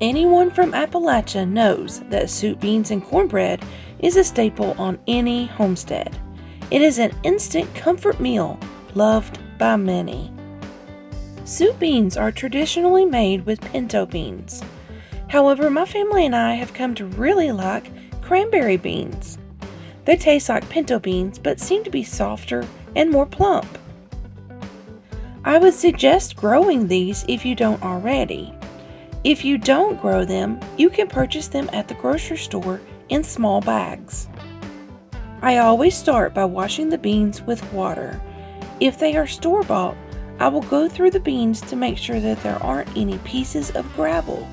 anyone from Appalachia knows that soup beans and cornbread is a staple on any homestead. It is an instant comfort meal loved by many. Soup beans are traditionally made with pinto beans. However, my family and I have come to really like cranberry beans. They taste like pinto beans but seem to be softer and more plump. I would suggest growing these if you don't already. If you don't grow them, you can purchase them at the grocery store in small bags. I always start by washing the beans with water. If they are store-bought, I will go through the beans to make sure that there aren't any pieces of gravel.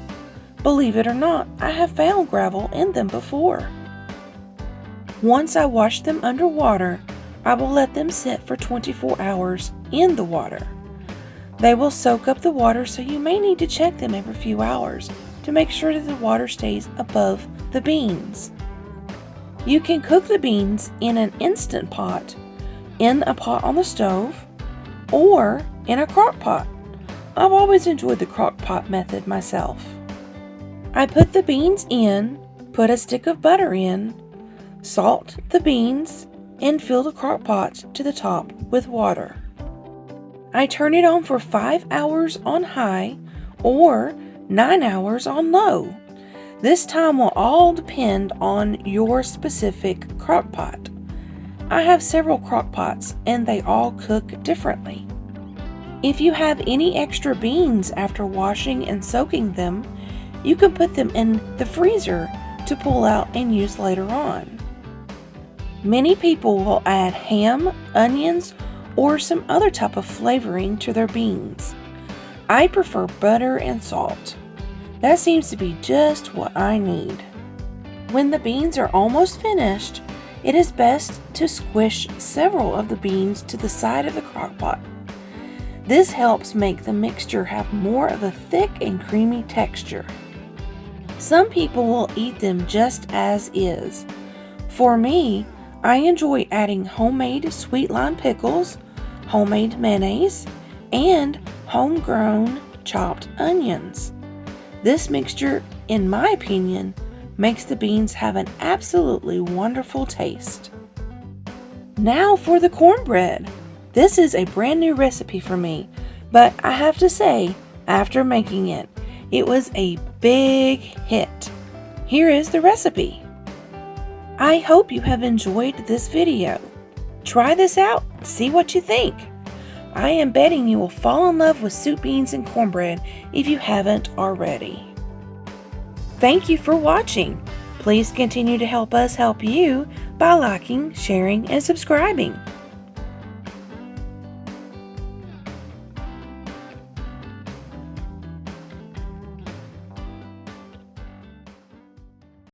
Believe it or not, I have found gravel in them before. Once I wash them under water, I will let them sit for 24 hours in the water. They will soak up the water, so you may need to check them every few hours to make sure that the water stays above the beans. You can cook the beans in an instant pot, in a pot on the stove, or in a crock pot. I've always enjoyed the crock pot method myself. I put the beans in, put a stick of butter in, salt the beans, and fill the crock pot to the top with water. I turn it on for 5 hours on high or 9 hours on low. This time will all depend on your specific crock pot. I have several crock pots and they all cook differently. If you have any extra beans after washing and soaking them, you can put them in the freezer to pull out and use later on. Many people will add ham, onions, or some other type of flavoring to their beans. I prefer butter and salt. That seems to be just what I need. When the beans are almost finished, it is best to squish several of the beans to the side of the crock pot. This helps make the mixture have more of a thick and creamy texture. Some people will eat them just as is. For me, I enjoy adding homemade sweet lime pickles, homemade mayonnaise, and homegrown chopped onions. This mixture, in my opinion, makes the beans have an absolutely wonderful taste. Now for the cornbread. This is a brand new recipe for me, but I have to say, after making it, it was a big hit. Here is the recipe. I hope you have enjoyed this video. Try this out, see what you think. I am betting you will fall in love with soup beans and cornbread if you haven't already. Thank you for watching. Please continue to help us help you by liking, sharing, and subscribing.